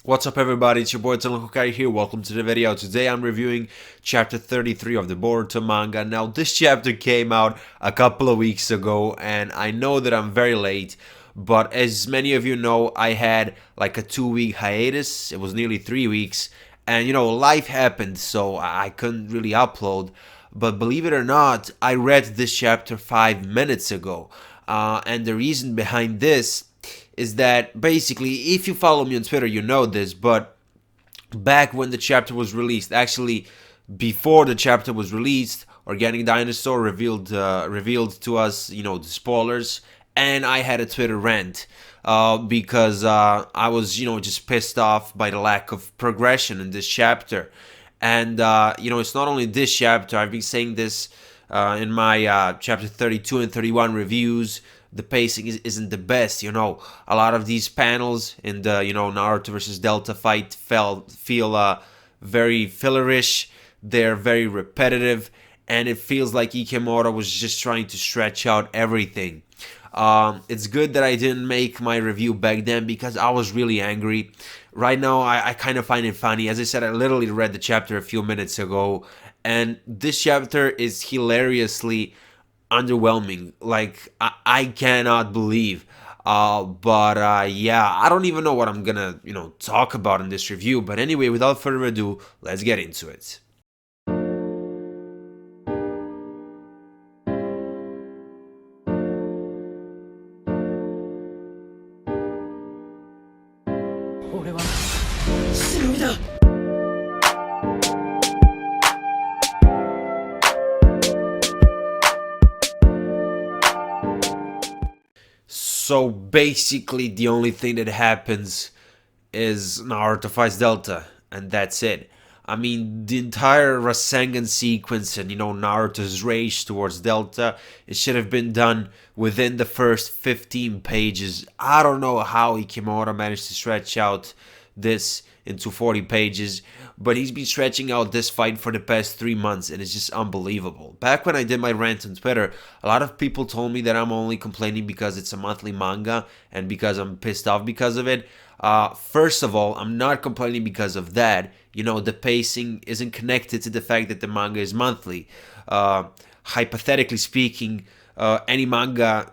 What's up everybody, it's your boy Hokage here, welcome to the video. Today I'm reviewing chapter 33 of the Boruto manga. Now this chapter came out a couple of weeks ago and I know that I'm very late, but as many of you know, I had like a 2-week hiatus. It was nearly 3 weeks and life happened, so I couldn't really upload. But believe it or not, I read this chapter 5 minutes ago, and the reason behind this is that basically, if you follow me on Twitter, you know this, but back when the chapter was released, actually before the chapter was released, Organic Dinosaur revealed to us, the spoilers, and I had a Twitter rant because I was, just pissed off by the lack of progression in this chapter. And it's not only this chapter. I've been saying this in my chapter 32 and 31 reviews. The pacing isn't the best. A lot of these panels in the Naruto versus Delta fight feel very fillerish. They're very repetitive, and it feels like Ikemura was just trying to stretch out everything. It's good that I didn't make my review back then because I was really angry. Right now, I kind of find it funny. As I said, I literally read the chapter a few minutes ago, and this chapter is hilariously underwhelming. Like, I cannot believe. But yeah, I don't even know what I'm gonna, talk about in this review. But anyway, without further ado, let's get into it. So basically, the only thing that happens is Naruto fights Delta, and that's it. I mean, the entire Rasengan sequence and, Naruto's rage towards Delta, it should have been done within the first 15 pages. I don't know how Ikemura managed to stretch out this into 40 pages, but he's been stretching out this fight for the past 3 months, and it's just unbelievable. Back when I did my rant on Twitter, a lot of people told me that I'm only complaining because it's a monthly manga and because I'm pissed off because of it. First of all, I'm not complaining because of that. The pacing isn't connected to the fact that the manga is monthly. Hypothetically speaking, any manga,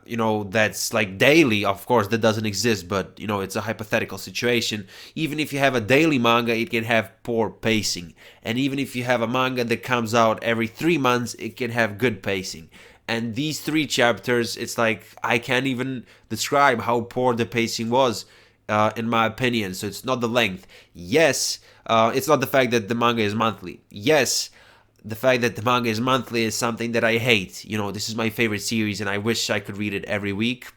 that's like daily, of course, that doesn't exist, but, it's a hypothetical situation. Even if you have a daily manga, it can have poor pacing. And even if you have a manga that comes out every 3 months, it can have good pacing. And these 3 chapters, it's like, I can't even describe how poor the pacing was, in my opinion. So it's not the length. Yes, it's not the fact that the manga is monthly. Yes, the fact that the manga is monthly is something that I hate. This is my favorite series and I wish I could read it every week.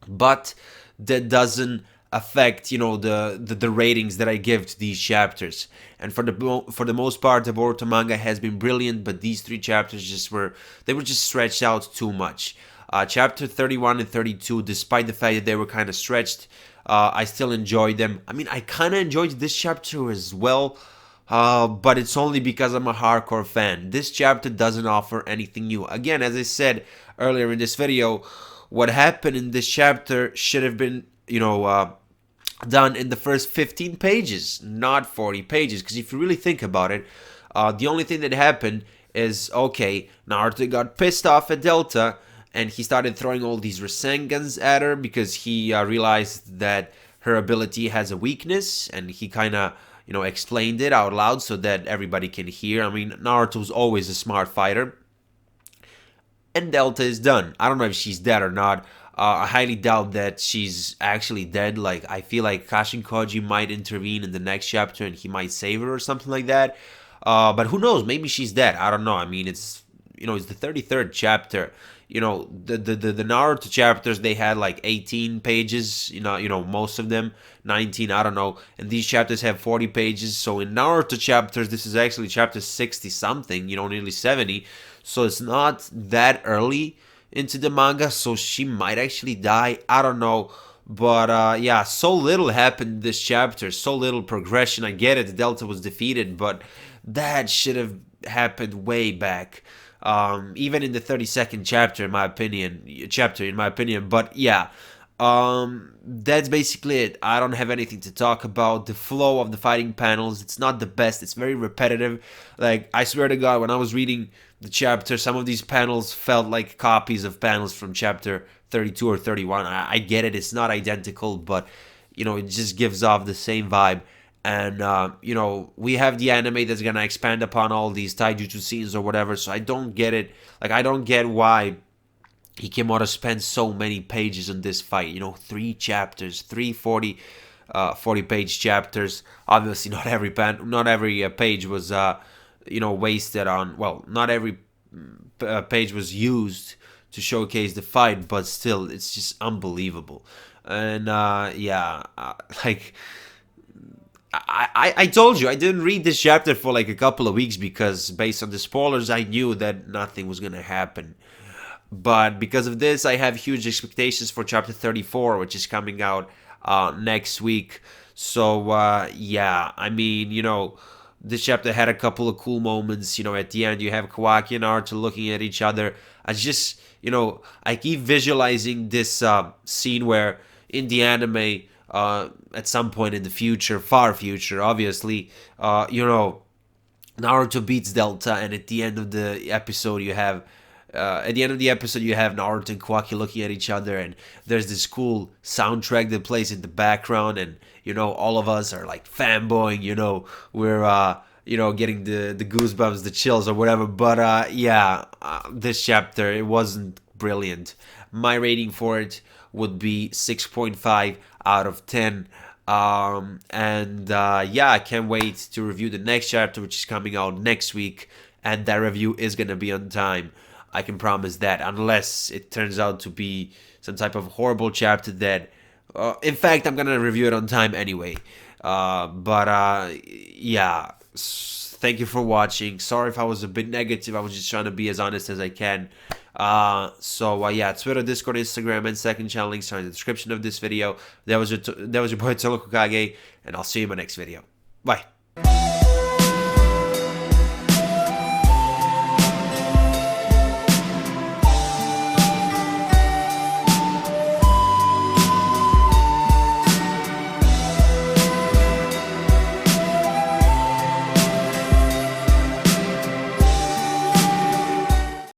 But that doesn't affect, the ratings that I give to these chapters. And for the most part, the Boruto manga has been brilliant, but these 3 chapters were just stretched out too much. Chapter 31 and 32, despite the fact that they were kind of stretched, I still enjoyed them. I mean, I kind of enjoyed this chapter as well, but it's only because I'm a hardcore fan. This chapter doesn't offer anything new. Again, as I said earlier in this video, what happened in this chapter should have been, done in the first 15 pages, not 40 pages. Because if you really think about it, the only thing that happened is, okay, Naruto got pissed off at Delta, and he started throwing all these Rasengans at her because he realized that her ability has a weakness, and he kind of, explained it out loud so that everybody can hear. I mean, Naruto's always a smart fighter. And Delta is done. I don't know if she's dead or not. I highly doubt that she's actually dead. Like, I feel like Kashin might intervene in the next chapter and he might save her or something like that. But who knows? Maybe she's dead. I don't know. I mean, it's the 33rd chapter. The Naruto chapters, they had like 18 pages, most of them 19, I don't know, and these chapters have 40 pages. So in Naruto chapters, this is actually chapter 60 something, nearly 70, so it's not that early into the manga, so she might actually die, I don't know. But yeah, so little happened in this chapter, so little progression. I get it, Delta was defeated, but that should have happened way back. Even in the 32nd chapter, in my opinion. But yeah, That's basically it. I don't have anything to talk about. The flow of the fighting panels, it's not the best. It's very repetitive. Like, I swear to God, when I was reading the chapter, some of these panels felt like copies of panels from chapter 32 or 31. I get it, it's not identical, but it just gives off the same vibe. And we have the anime that's gonna expand upon all these taijutsu scenes or whatever. So I don't get it. Like, I don't get why Hikimoto spent so many pages on this fight. 3 chapters, 40 page chapters. Obviously, not every page was wasted on. Well, not every page was used to showcase the fight, but still, it's just unbelievable. And like. I told you I didn't read this chapter for like a couple of weeks because based on the spoilers I knew that nothing was gonna happen. But because of this, I have huge expectations for chapter 34, which is coming out next week. So, yeah, I mean, this chapter had a couple of cool moments. At the end, you have Kawaki and Naruto looking at each other. I just, I keep visualizing this scene where in the anime, at some point in the future, far future, obviously, Naruto beats Delta, and at the end of the episode, you have Naruto and Kawaki looking at each other, and there's this cool soundtrack that plays in the background, and all of us are like fanboying. We're getting the goosebumps, the chills, or whatever. But this chapter, it wasn't brilliant. My rating for it would be 6.5 out of 10. I can't wait to review the next chapter, which is coming out next week, and that review is gonna be on time. I can promise that, unless it turns out to be some type of horrible chapter that, in fact, I'm gonna review it on time anyway. Thank you for watching. Sorry if I was a bit negative. I was just trying to be as honest as I can. Twitter, Discord, Instagram, and second channel links are in the description of this video. That was your boy Hokage, and I'll see you in my next video. Bye.